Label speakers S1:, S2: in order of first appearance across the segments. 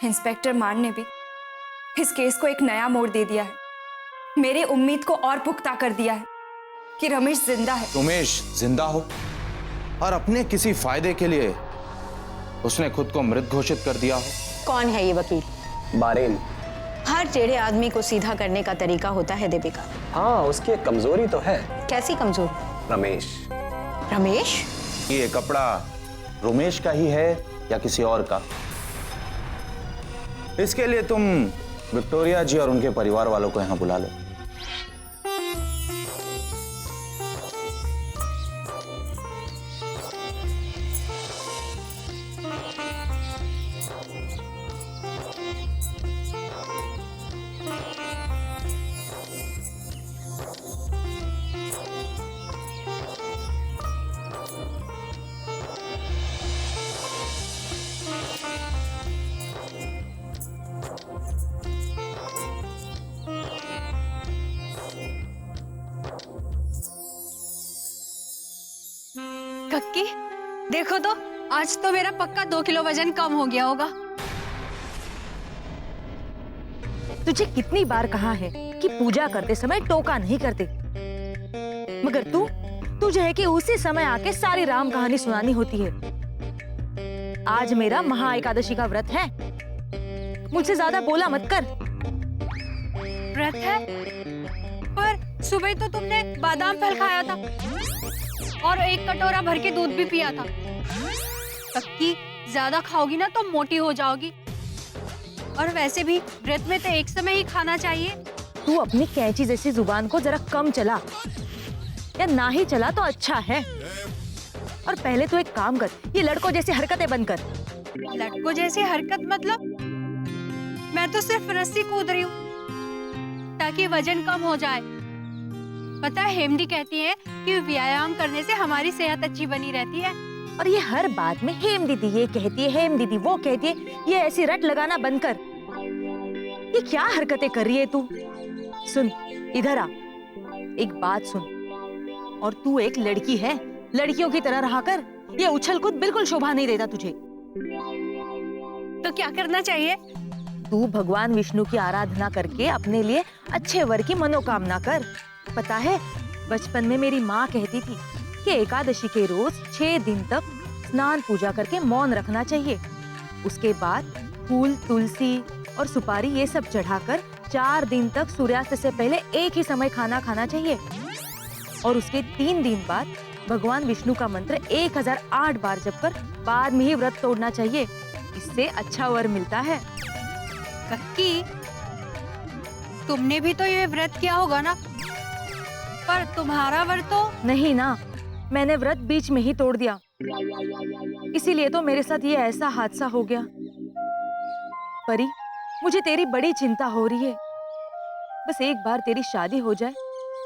S1: Inspector मान ने भी इस केस को एक नया मोड़ दे दिया है, मेरी उम्मीद को और पुख्ता कर दिया है कि रमेश जिंदा है।
S2: रमेश जिंदा हो और अपने किसी फायदे के लिए उसने खुद को मृत घोषित कर दिया हो।
S3: कौन है ये वकील?
S4: बारेन।
S3: हर टेढ़े आदमी को सीधा करने का तरीका होता है दीपिका।
S4: हाँ, उसकी एक कमजोरी तो है।
S3: कैसी कमजोरी?
S4: रमेश।
S3: रमेश?
S2: ये कपड़ा रमेश का ही है या किसी और का? इसके लिए तुम विक्टोरिया जी और उनके परिवार वालों को यहां बुला लो।
S5: कक्की, देखो तो आज तो मेरा पक्का 2 किलो वजन कम हो गया होगा।
S6: तुझे कितनी बार कहा है कि पूजा करते समय टोका नहीं करते, मगर तुझे है कि उसी समय आके सारी राम कहानी सुनानी होती है। आज मेरा महा एकादशी का व्रत है, मुझसे ज्यादा बोला मत कर।
S5: व्रत है? पर सुबह तो तुमने बादाम फल खाया था और 1 कटोरा भर के दूध भी पिया था। कक्की, ज्यादा खाओगी ना तो मोटी हो जाओगी, और वैसे भी व्रत में तो एक समय ही खाना चाहिए।
S6: तू अपनी कैंची जैसी जुबान को जरा कम चला, या ना ही चला तो अच्छा है। और पहले तो एक काम कर, ये लड़कों जैसी हरकतें बंद कर।
S5: लड़कों जैसी हरकत मतलब? मैं तो सिर्फ रस्सी कूद रही हूँ ताकि वजन कम हो जाए। पता है, हेमदी कहती है कि व्यायाम करने से हमारी सेहत अच्छी बनी रहती है।
S6: और ये हर बात में हेम दीदी ये कहती है, हेम दीदी वो कहती है, ये ऐसी रट लगाना बंद कर। ये क्या हरकतें कर रही है तू? सुन, इधर आ, एक बात सुन। और तू एक लड़की है, लड़कियों की तरह रहा कर। ये उछल कूद बिल्कुल शोभा नहीं देता तुझे।
S5: तो क्या करना चाहिए?
S6: तू भगवान विष्णु की आराधना करके अपने लिए अच्छे वर की मनोकामना कर। पता है, बचपन में मेरी माँ कहती थी कि एकादशी के रोज 6 दिन तक स्नान पूजा करके मौन रखना चाहिए। उसके बाद फूल, तुलसी और सुपारी ये सब चढ़ाकर 4 दिन तक सूर्यास्त से पहले एक ही समय खाना खाना चाहिए। और उसके 3 दिन बाद भगवान विष्णु का मंत्र 1008 बार जपकर बाद में ही व्रत तोड़ना चाहिए। इससे अच्छा वर मिलता है।
S5: कक्की, तुमने भी तो ये व्रत किया होगा ना? पर तुम्हारा व्रत तो
S6: नहीं ना, मैंने व्रत बीच में ही तोड़ दिया, इसीलिए तो मेरे साथ ये ऐसा हादसा हो गया। परी, मुझे तेरी बड़ी चिंता हो रही है। बस एक बार तेरी शादी हो जाए,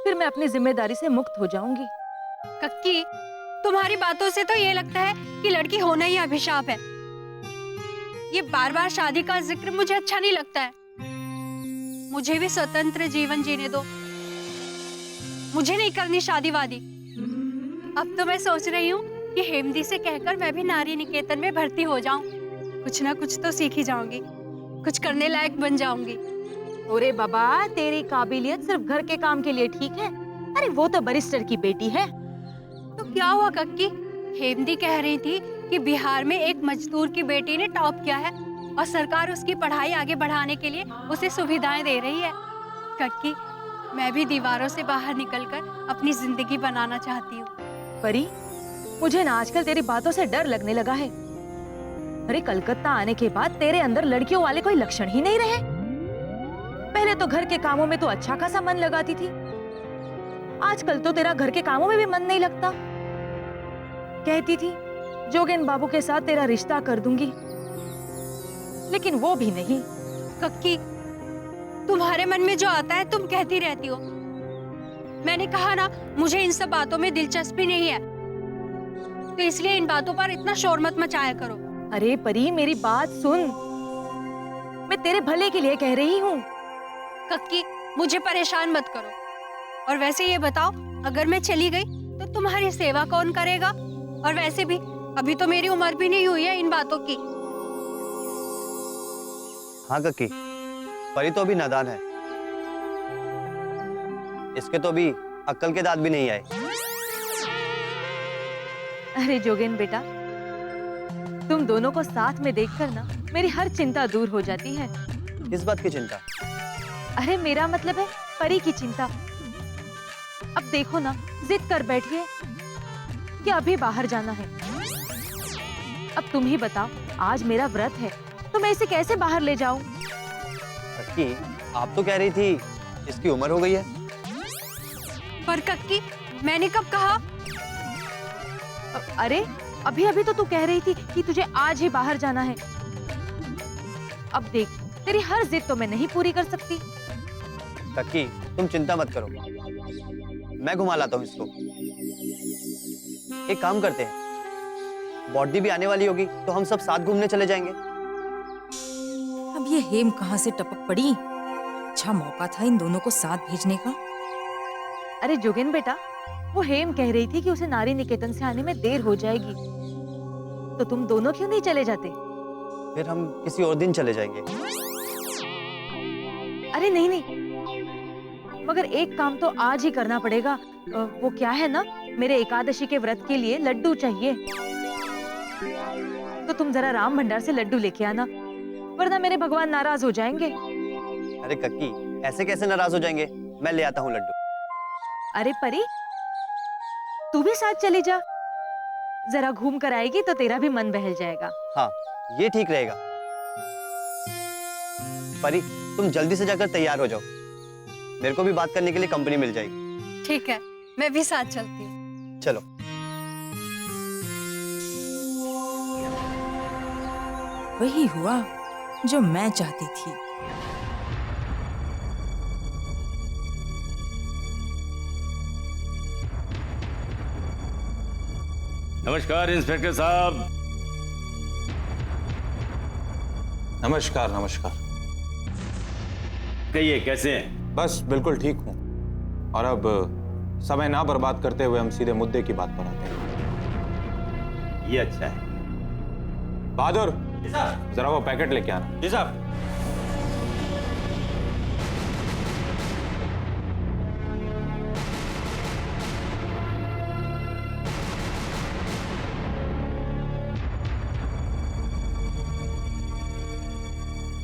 S6: फिर मैं अपनी जिम्मेदारी से मुक्त हो जाऊंगी।
S5: कक्की, तुम्हारी बातों से तो ये लगता है कि लड़की होना ही अभिशाप है। ये बार बार शादी का जिक्र मुझे अच्छा नहीं लगता है। मुझे भी स्वतंत्र जीवन जीने दो, मुझे नहीं करनी शादी वादी। अब तो मैं सोच रही हूँ कि हेमदी से कहकर मैं भी नारी निकेतन में भर्ती हो जाऊं। कुछ ना कुछ तो सीख ही जाऊंगी, कुछ करने लायक बन जाऊंगी।
S6: अरे बाबा, तेरी काबिलियत सिर्फ घर के काम के लिए ठीक है। अरे वो तो बैरिस्टर की बेटी है।
S5: तो क्या हुआ कक्की? हेमदी कह रही थी कि बिहार में एक मजदूर की बेटी ने टॉप किया है और सरकार उसकी पढ़ाई आगे बढ़ाने के लिए उसे सुविधाएं दे रही है। कक्की, मैं भी दीवारों से बाहर निकलकर अपनी जिंदगी बनाना चाहती हूँ।
S6: परी, मुझे ना आजकल तेरी बातों से डर लगने लगा है। अरे कलकत्ता आने के बाद तेरे अंदर लड़कियों वाले कोई लक्षण ही नहीं रहे। पहले तो घर के कामों में तो अच्छा खासा मन लगाती थी, आजकल तो तेरा घर के कामों में भी मन नहीं लगता। कहती थी जोगेन बाबू के साथ तेरा रिश्ता कर दूंगी, लेकिन वो भी नहीं।
S5: कक्की, तुम्हारे मन में जो आता है तुम कहती रहती हो। मैंने कहा ना, मुझे इन सब बातों में दिलचस्पी नहीं है, तो इसलिए इन बातों पर इतना शोर मत मचाया करो।
S6: अरे परी, मेरी बात सुन, मैं तेरे भले के लिए कह रही हूँ।
S5: कक्की, मुझे परेशान मत करो। और वैसे ये बताओ, अगर मैं चली गई तो तुम्हारी सेवा कौन करेगा? और वैसे भी अभी तो मेरी उम्र भी नहीं हुई है इन बातों की।
S7: हाँ कक्की, परी तो अभी नादान है, इसके तो अभी अक्ल के दांत भी नहीं आए।
S6: अरे जोगेन बेटा, तुम दोनों को साथ में देखकर ना मेरी हर चिंता दूर हो जाती है।
S7: किस बात की चिंता?
S6: अरे मेरा मतलब है परी की चिंता। अब देखो ना, जिद कर बैठी है कि अभी बाहर जाना है। अब तुम ही बताओ, आज मेरा व्रत है तो मैं इसे कैसे बाहर ले जाऊं?
S7: कक्की, आप तो कह रही थी इसकी उम्र हो गई है।
S5: पर कक्की, मैंने कब कहा?
S6: अरे अभी अभी तो तू कह रही थी कि तुझे आज ही बाहर जाना है। अब देख, तेरी हर जिद तो मैं नहीं पूरी कर सकती।
S7: कक्की, तुम चिंता मत करो, मैं घुमा लाता हूँ इसको। एक काम करते हैं, बॉडी भी आने वाली होगी तो हम सब साथ घूमने चले जाएंगे।
S8: अब ये हेम कहाँ से टपक पड़ी? अच्छा मौका था इन दोनों को साथ भेजने का।
S6: अरे जोगेन बेटा, वो हेम कह रही थी कि उसे नारी निकेतन से आने में देर हो जाएगी, तो तुम दोनों क्यों नहीं चले जाते?
S7: फिर हम किसी और दिन चले जाएंगे।
S6: अरे नहीं नहीं, मगर एक काम तो आज ही करना पड़ेगा। वो क्या है ना, मेरे एकादशी के व्रत के लिए लड्डू चाहिए, तो तुम जरा राम भंडार से लड्डू लेके आना, वरना मेरे भगवान नाराज हो जाएंगे।
S7: अरे कक्की, ऐसे कैसे नाराज हो जाएंगे? मैं ले आता हूँ लड्डू।
S6: अरे परी, तू भी साथ चली जा, जरा घूम कर आएगी तो तेरा भी मन बहल जाएगा।
S7: हाँ, ये ठीक रहेगा। परी, तुम जल्दी से जाकर तैयार हो जाओ, मेरे को भी बात करने के लिए कंपनी मिल जाएगी।
S5: ठीक है, मैं भी साथ चलती हूँ।
S7: चलो।
S8: वही हुआ जो मैं चाहती थी।
S9: नमस्कार इंस्पेक्टर साहब।
S2: नमस्कार नमस्कार।
S9: कहिए, कैसे हैं?
S2: बस बिल्कुल ठीक हूँ। और अब समय ना बर्बाद करते हुए हम सीधे मुद्दे की बात पर आते हैं।
S9: ये अच्छा है।
S2: बहादुर, जरा वो पैकेट लेके आना।
S9: जी साहब।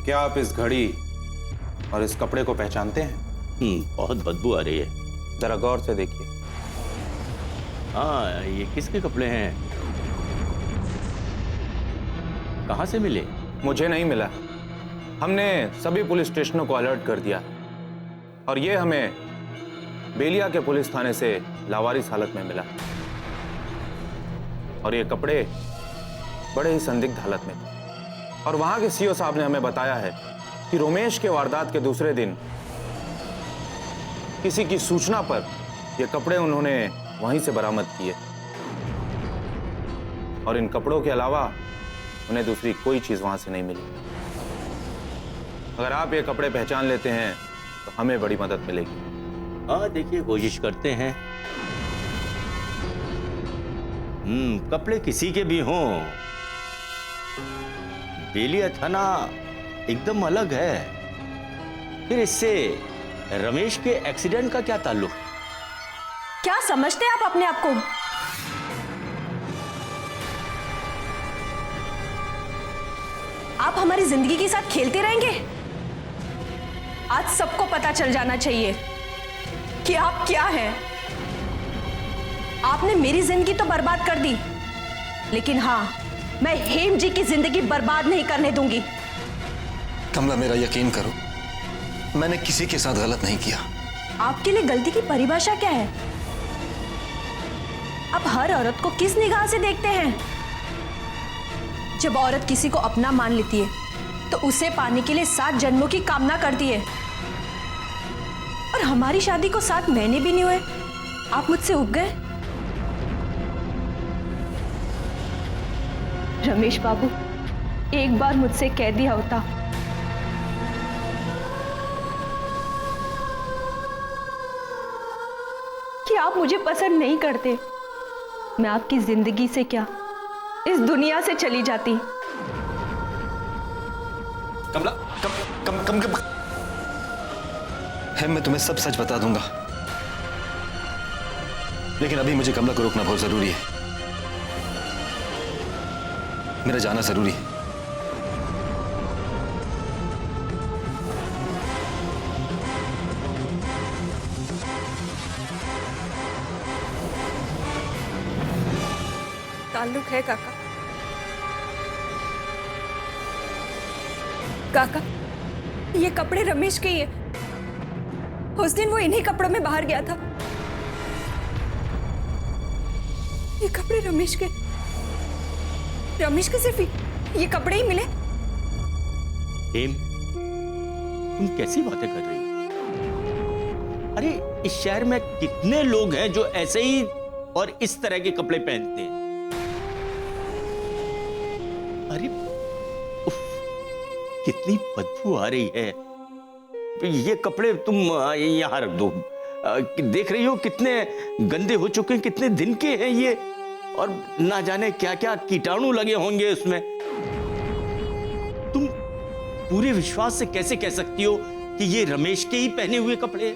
S2: क्या आप इस घड़ी और इस कपड़े को पहचानते हैं?
S9: बहुत बदबू आ रही है।
S2: जरा गौर से देखिए।
S9: हाँ, ये किसके कपड़े हैं? कहाँ से मिले?
S2: मुझे नहीं मिला, हमने सभी पुलिस स्टेशनों को अलर्ट कर दिया और ये हमें बेलिया के पुलिस थाने से लावारिस हालत में मिला। और ये कपड़े बड़े ही संदिग्ध हालत में थे। और वहां के सीओ साहब ने हमें बताया है कि रोमेश के वारदात के दूसरे दिन किसी की सूचना पर ये कपड़े उन्होंने वहीं से बरामद किए और इन कपड़ों के अलावा उन्हें दूसरी कोई चीज वहां से नहीं मिली। अगर आप ये कपड़े पहचान लेते हैं तो हमें बड़ी मदद मिलेगी।
S9: हाँ, देखिए, कोशिश करते हैं। कपड़े किसी के भी हों, बेलिया थाना एकदम अलग है। फिर इससे रमेश के एक्सीडेंट का क्या ताल्लुक?
S3: क्या समझते हैं आप अपने आप को? आप हमारी जिंदगी के साथ खेलते रहेंगे? आज सबको पता चल जाना चाहिए कि आप क्या हैं। आपने मेरी जिंदगी तो बर्बाद कर दी, लेकिन हाँ, मैं हेम जी की जिंदगी बर्बाद नहीं करने दूंगी।
S10: कमला, मेरा यकीन करो, मैंने किसी के साथ गलत नहीं किया।
S3: आपके लिए गलती की परिभाषा क्या है? आप हर औरत को किस निगाह से देखते हैं? जब औरत किसी को अपना मान लेती है तो उसे पाने के लिए 7 जन्मों की कामना करती है। और हमारी शादी को 7 महीने भी नहीं हुए, आप मुझसे उब गए। रमेश बाबू, एक बार मुझसे कह दिया होता कि आप मुझे पसंद नहीं करते, मैं आपकी जिंदगी से क्या, इस दुनिया से चली जाती।
S10: कमला कम है, मैं तुम्हें सब सच बता दूंगा, लेकिन अभी मुझे कमला को रोकना बहुत जरूरी है। मेरा जाना जरूरी है।
S1: ताल्लुक है काका। काका, ये कपड़े रमेश के ही है। उस दिन वो इन्हीं कपड़ों में बाहर गया था। ये कपड़े रमेश के सिर्फ ये कपड़े ही मिले।
S9: हेम, तुम कैसी बातें कर रही हो? अरे इस शहर में कितने लोग हैं जो ऐसे ही और इस तरह के कपड़े पहनते हैं। अरे उफ, कितनी बदबू आ रही है। ये कपड़े तुम यहां रख दो। देख रही हो कितने गंदे हो चुके हैं, कितने दिन के हैं ये, और ना जाने क्या क्या कीटाणु लगे होंगे उसमें। तुम पूरे विश्वास से कैसे कह सकती हो कि ये रमेश के ही पहने हुए कपड़े हैं?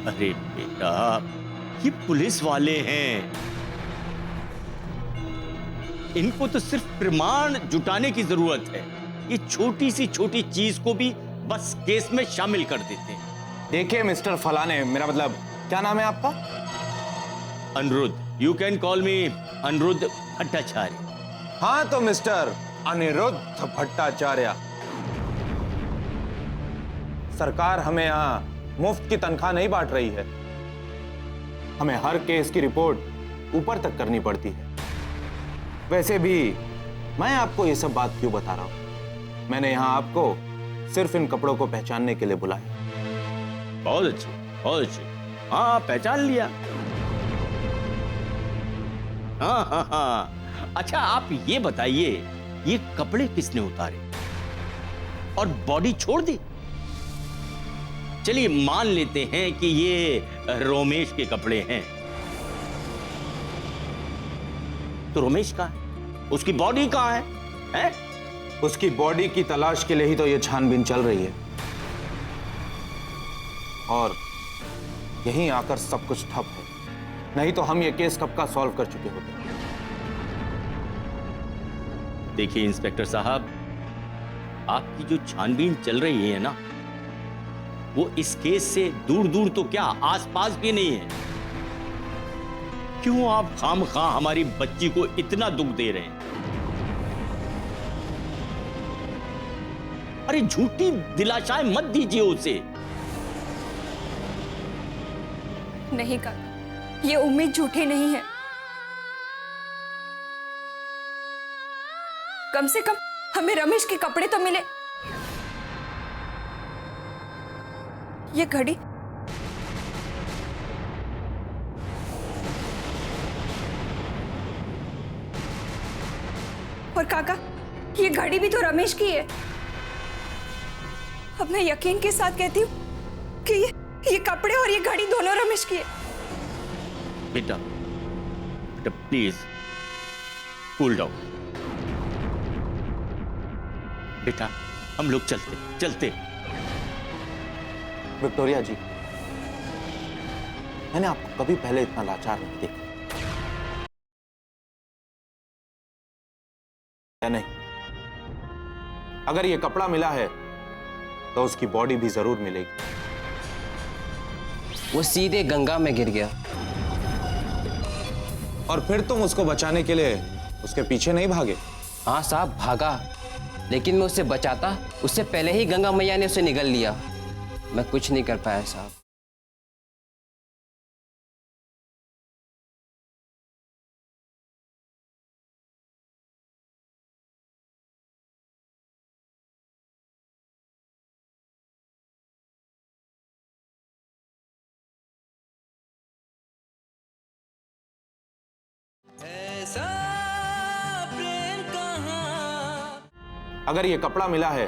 S9: अरे बेटा, ये पुलिस वाले हैं, इनको तो सिर्फ प्रमाण जुटाने की जरूरत है। ये छोटी सी छोटी चीज को भी बस केस में शामिल कर देते हैं।
S2: देखिए मिस्टर फलाने, मेरा मतलब, क्या नाम है आपका?
S9: Anirudh, you can call me Anirudh Bhattacharya.
S2: हाँ तो मिस्टर अनिरुद्ध भट्टाचार्य, सरकार हमें यहाँ मुफ्त की तनख्वाह नहीं बांट रही है। हमें हर केस की रिपोर्ट ऊपर तक करनी पड़ती है। वैसे भी मैं आपको ये सब बात क्यों बता रहा हूं? मैंने यहाँ आपको सिर्फ इन कपड़ों को पहचानने के लिए बुलाया।
S9: बहुत अच्छे, बहुत अच्छे। हाँ, पहचान लिया। हाँ। अच्छा, आप ये बताइए, ये कपड़े किसने उतारे और बॉडी छोड़ दी? चलिए मान लेते हैं कि ये रोमेश के कपड़े हैं, तो रोमेश कहाँ है? उसकी बॉडी कहाँ है? हैं?
S2: उसकी बॉडी की तलाश के लिए ही तो ये छानबीन चल रही है, और यहीं आकर सब कुछ ठप है। नहीं तो हम ये केस कब का सॉल्व कर चुके होते।
S9: देखिए इंस्पेक्टर साहब, आपकी जो छानबीन चल रही है ना, वो इस केस से दूर दूर तो क्या, आसपास भी नहीं है। क्यों आप खामखा हमारी बच्ची को इतना दुख दे रहे हैं? अरे झूठी दिलाशाएं मत दीजिए उसे।
S1: नहीं काका, ये उम्मीद झूठी नहीं है। कम से कम हमें रमेश के कपड़े तो मिले। ये घड़ी, और काका, ये घड़ी भी तो रमेश की है। अब मैं यकीन के साथ कहती हूँ कि ये कपड़े और ये घड़ी दोनों रमेश की है।
S9: बेटा प्लीज कूल डाउन। बेटा हम लोग चलते।
S2: विक्टोरिया जी, मैंने आपको कभी पहले इतना लाचार नहीं देखा। या नहीं? अगर ये कपड़ा मिला है तो उसकी बॉडी भी जरूर मिलेगी।
S7: वो सीधे गंगा में गिर गया।
S2: और फिर तुम उसको बचाने के लिए उसके पीछे नहीं भागे?
S7: हाँ साहब, भागा, लेकिन मैं उससे बचाता, उससे पहले ही गंगा मैया ने उसे निगल लिया। मैं कुछ नहीं कर पाया साहब।
S2: अगर ये कपड़ा मिला है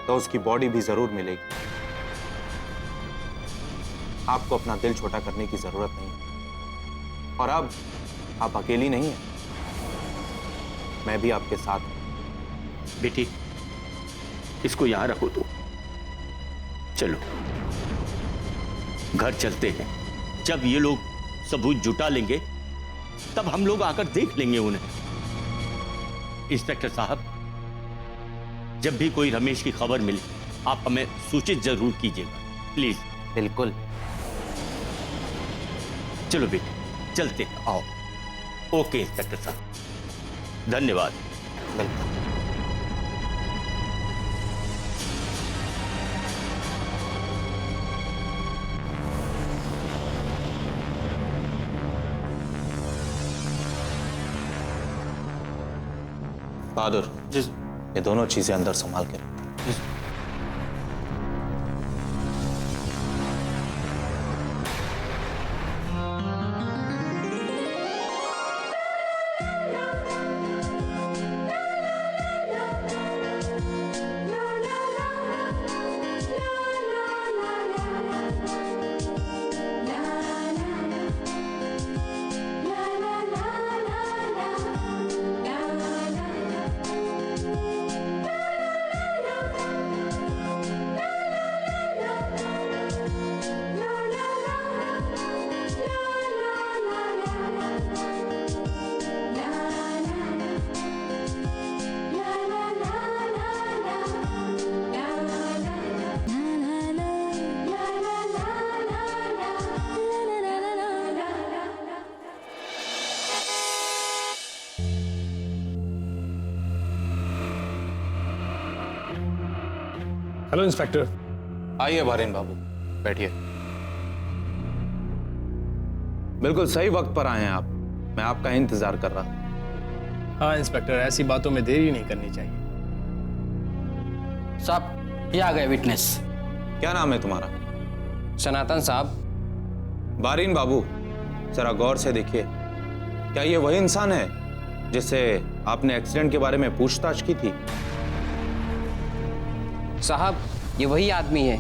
S2: तो उसकी बॉडी भी जरूर मिलेगी। आपको अपना दिल छोटा करने की जरूरत नहीं। और अब आप अकेली नहीं हैं, मैं भी आपके साथ हूं।
S9: बेटी, इसको यहां रखो तो। चलो घर चलते हैं। जब ये लोग सबूत जुटा लेंगे तब हम लोग आकर देख लेंगे उन्हें। इंस्पेक्टर साहब, जब भी कोई रमेश की खबर मिले आप हमें सूचित जरूर कीजिएगा प्लीज।
S2: बिल्कुल।
S9: चलो बेटी चलते हैं, आओ। ओके इंस्पेक्टर साहब, धन्यवाद।
S2: बिल्कुल। बहादुर
S9: जी
S2: ये दोनों चीजें अंदर संभाल के रखो।
S11: Hello inspector.
S2: आइए बारिन बाबू, बैठिए। बिल्कुल सही वक्त पर आए हैं आप। मैं आपका इंतजार कर रहा था।
S11: हाँ इंस्पेक्टर, ऐसी बातों में देरी नहीं करनी चाहिए।
S7: साहब ये आ गए विटनेस।
S2: क्या नाम है तुम्हारा?
S7: सनातन साहब।
S2: बारिन बाबू, जरा गौर से देखिए। क्या ये वही इंसान है जिससे आपने एक्सीडेंट के बारे में पूछताछ की थी?
S7: साहब ये वही आदमी है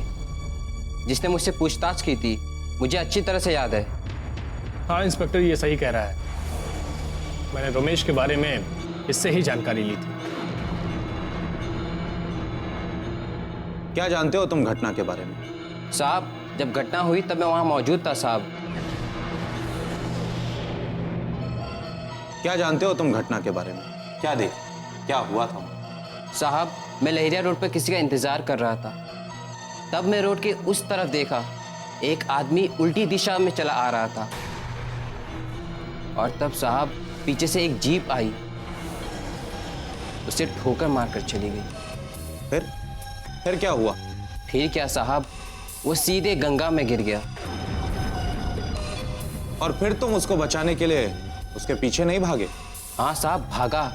S7: जिसने मुझसे पूछताछ की थी, मुझे अच्छी तरह से याद है।
S11: हाँ इंस्पेक्टर, ये सही कह रहा है। मैंने रमेश के बारे में इससे ही जानकारी ली थी।
S2: क्या जानते हो तुम घटना के बारे में?
S7: साहब जब घटना हुई तब मैं वहां मौजूद था साहब।
S2: क्या जानते हो तुम घटना के बारे में? क्या देख, क्या हुआ था?
S7: साहब मैं लहरिया रोड पर किसी का इंतजार कर रहा था, तब मैं रोड के उस तरफ देखा एक आदमी उल्टी दिशा में चला आ रहा था और तब साहब पीछे से एक जीप आई, उसे ठोकर मारकर चली गई।
S2: फिर क्या हुआ?
S7: फिर क्या साहब, वो सीधे गंगा में गिर गया।
S2: और फिर तुम उसको बचाने के लिए उसके पीछे नहीं भागे?
S7: हाँ साहब भागा,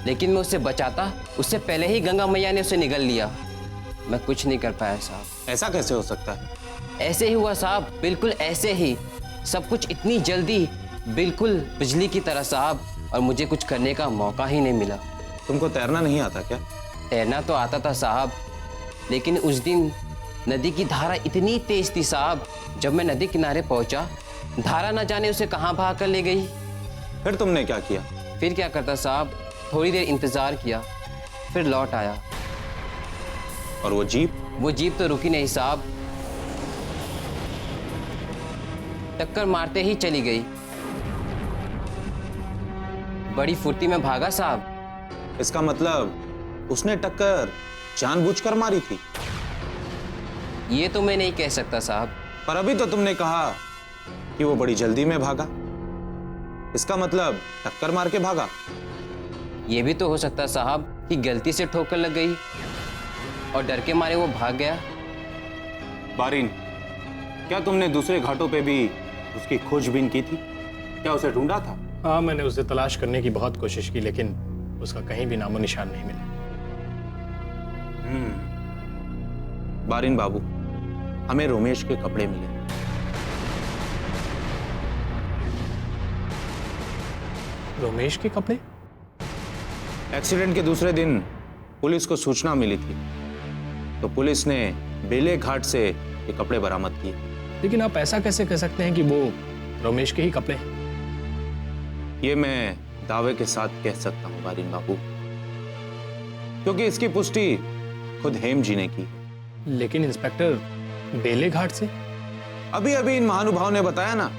S7: लेकिन मैं उससे बचाता उससे पहले ही गंगा मैया ने उसे निगल लिया। मैं कुछ नहीं कर पाया साहब।
S2: ऐसा कैसे हो सकता है?
S7: ऐसे ही हुआ साहब, बिल्कुल ऐसे ही। सब कुछ इतनी जल्दी, बिल्कुल बिजली की तरह साहब, और मुझे कुछ करने का मौका ही नहीं मिला।
S2: तुमको तैरना नहीं आता क्या?
S7: तैरना तो आता था साहब, लेकिन उस दिन नदी की धारा इतनी तेज थी साहब, जब मैं नदी किनारे पहुंचा धारा न जाने उसे कहाँ भाग कर ले गई।
S2: फिर तुमने क्या किया?
S7: फिर क्या करता साहब, थोड़ी देर इंतजार किया, फिर लौट आया।
S2: और वो जीप?
S7: वो जीप तो रुकी नहीं साहब, टक्कर मारते ही चली गई। बड़ी फुर्ती में भागा साहब।
S2: इसका मतलब उसने टक्कर जानबूझकर मारी थी?
S7: ये तो मैं नहीं कह सकता साहब।
S2: पर अभी तो तुमने कहा कि वो बड़ी जल्दी में भागा। इसका मतलब टक्कर मार के भागा?
S7: ये भी तो हो सकता साहब कि गलती से ठोकर लग गई और डर के मारे वो भाग गया।
S2: बारिन, क्या तुमने दूसरे घाटों पे भी उसकी खोजबीन की थी? क्या उसे ढूंढा था?
S11: हाँ मैंने उसे तलाश करने की बहुत कोशिश की, लेकिन उसका कहीं भी नामो निशान नहीं मिला।
S2: बारिन बाबू, हमें रोमेश के कपड़े मिले।
S11: रोमेश के कपड़े?
S2: एक्सीडेंट के दूसरे दिन पुलिस को सूचना मिली थी, तो पुलिस ने बेले घाट से ये कपड़े बरामद किए।
S11: लेकिन आप ऐसा कैसे कह सकते हैं कि वो रोमेश के ही कपड़े हैं?
S2: ये मैं दावे के साथ कह सकता हूं बारिन बाबू, क्योंकि इसकी पुष्टि खुद हेम जी ने की।
S11: लेकिन इंस्पेक्टर, बेले घाट से?
S2: अभी अभी इन महानुभाव ने बताया ना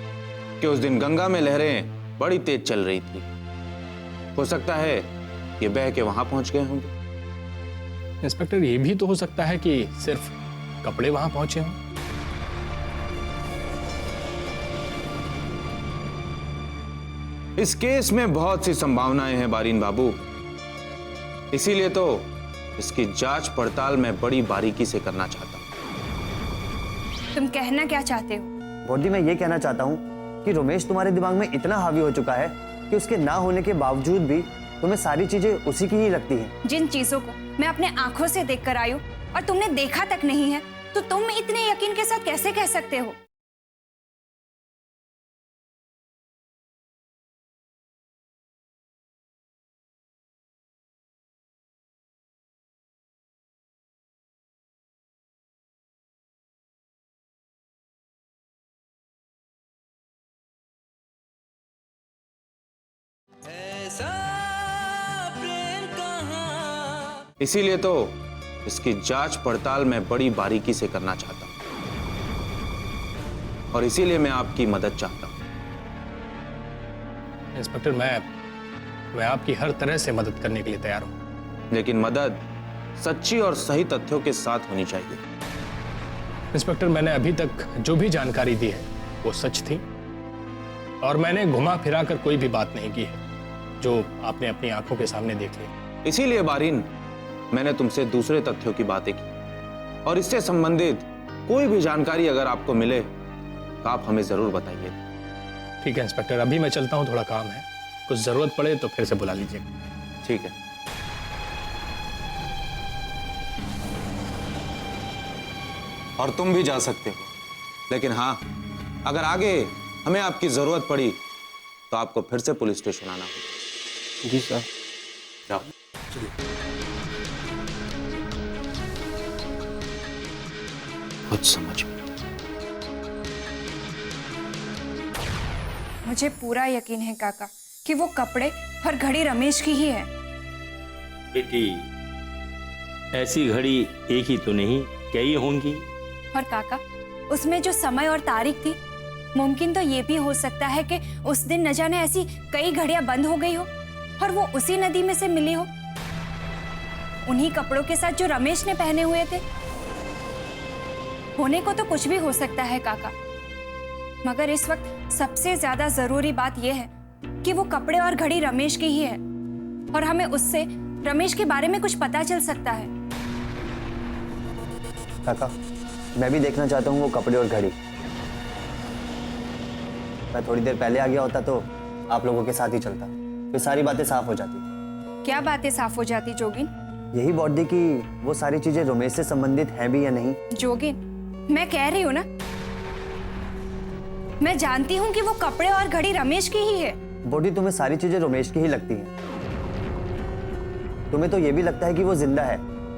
S2: कि उस दिन गंगा में लहरें बड़ी तेज चल रही थी। हो सकता है ये बह के वहां पहुंच गए होंगे।
S11: इंस्पेक्टर, ये भी तो हो सकता है कि सिर्फ कपड़े वहां पहुंचे हों।
S2: इस केस में बहुत सी संभावनाएं हैं बारीन बाबू, इसीलिए तो इसकी जांच पड़ताल मैं बड़ी बारीकी से करना चाहता हूं।
S1: तुम कहना क्या चाहते हो?
S12: बॉडी, मैं ये कहना चाहता हूँ कि रमेश तुम्हारे दिमाग में इतना हावी हो चुका है कि उसके ना होने के बावजूद भी तुम्हें सारी चीजें उसी की ही लगती हैं।
S1: जिन चीजों को मैं अपने आंखों से देख कर आई हूँ और तुमने देखा तक नहीं है, तो तुम इतने यकीन के साथ कैसे कह सकते हो?
S2: इसीलिए तो इसकी जांच पड़ताल मैं बड़ी बारीकी से करना चाहता हूं, और इसीलिए मैं आपकी मदद चाहता हूं।
S11: इंस्पेक्टर, मैं आपकी हर तरह से मदद करने के लिए तैयार हूं।
S2: लेकिन मदद सच्ची और सही तथ्यों के साथ होनी चाहिए।
S11: इंस्पेक्टर, मैंने अभी तक जो भी जानकारी दी है वो सच थी, और मैंने घुमा फिरा कर कोई भी बात नहीं की है जो आपने अपनी आंखों के सामने देख ली।
S2: इसीलिए बारीन, मैंने तुमसे दूसरे तथ्यों की बातें की, और इससे संबंधित कोई भी जानकारी अगर आपको मिले तो आप हमें जरूर बताइए।
S11: ठीक है इंस्पेक्टर, अभी मैं चलता हूं, थोड़ा काम है। कुछ जरूरत पड़े तो फिर से बुला लीजिएगा।
S2: ठीक है। और तुम भी जा सकते हो, लेकिन हाँ, अगर आगे हमें आपकी जरूरत पड़ी तो आपको फिर से पुलिस स्टेशन आना होगा।
S7: जी सर।
S2: जाओ। कुछ समझ में।
S1: मुझे पूरा यकीन है काका कि वो कपड़े और घड़ी रमेश की ही है।
S9: बेटी, ऐसी घड़ी एक ही तो नहीं, कई होंगी।
S1: और काका, उसमें जो समय और तारीख थी, मुमकिन तो ये भी हो सकता है कि उस दिन न जाने ऐसी कई घड़ियां बंद हो गई हो और वो उसी नदी में से मिली हो, उन्हीं कपड़ों के साथ जो रमेश ने पहने हुए थे। होने को तो कुछ भी हो सकता है काका, मगर इस वक्त सबसे ज्यादा जरूरी बात यह है कि वो कपड़े और घड़ी रमेश की ही है, और हमें उससे रमेश के बारे में कुछ पता चल सकता है।
S12: काका, मैं भी देखना चाहता हूँ वो कपड़े और घड़ी। मैं थोड़ी देर पहले आ गया होता तो आप लोगों के साथ ही चलता, फिर सारी बातें साफ हो जाती।
S1: क्या बातें साफ हो जाती जोगिन?
S12: यही बॉडी की वो सारी चीजें रमेश से संबंधित हैं भी या नहीं।
S1: जोगिन, मैं कह रही हूँ ना, मैं जानती हूँ कि वो कपड़े और घड़ी रमेश की ही है।
S12: बॉडी, तुम्हें सारी चीजें रमेश की ही लगती हैं। तुम्हें तो ये भी लगता है कि वो जिंदा है,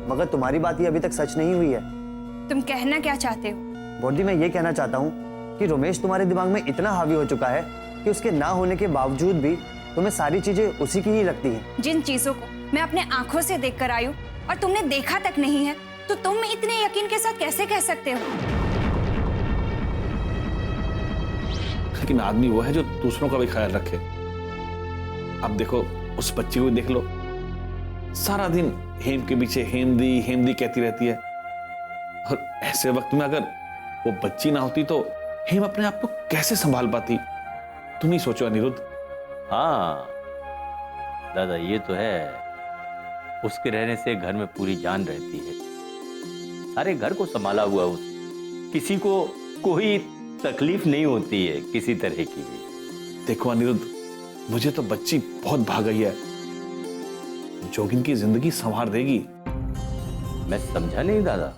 S12: मगर तुम्हारी बात ये अभी तक सच नहीं हुई है।
S1: तुम कहना क्या चाहते हो?
S12: बॉडी, मैं ये कहना चाहता हूँ कि रमेश तुम्हारे दिमाग में इतना हावी हो चुका है कि उसके ना होने के बावजूद भी तुम्हें सारी चीजें उसी की ही लगती हैं।
S1: जिन चीजों को मैं अपने आंखों से देख कर आई हूँ और तुमने देखा तक नहीं है, तो तुम इतने यकीन के साथ कैसे कह सकते हो?
S13: लेकिन आदमी वो है जो दूसरों का भी ख्याल रखे। अब देखो, उस बच्ची को देख लो, सारा दिन हेम के पीछे हेमदी हेमदी कहती रहती है, और ऐसे वक्त में अगर वो बच्ची ना होती तो हेम अपने आप को कैसे संभाल पाती? तुम ही सोचो अनिरुद्ध।
S9: हाँ दादा, ये तो है, उसके रहने से घर में पूरी जान रहती है। सारे घर को संभाला हुआ उस, किसी को कोई तकलीफ नहीं होती है किसी तरह की भी।
S13: देखो अनिरुद्ध, मुझे तो बच्ची बहुत भाग गई है, जोगिन की जिंदगी संवार देगी।
S9: मैं समझा नहीं दादा।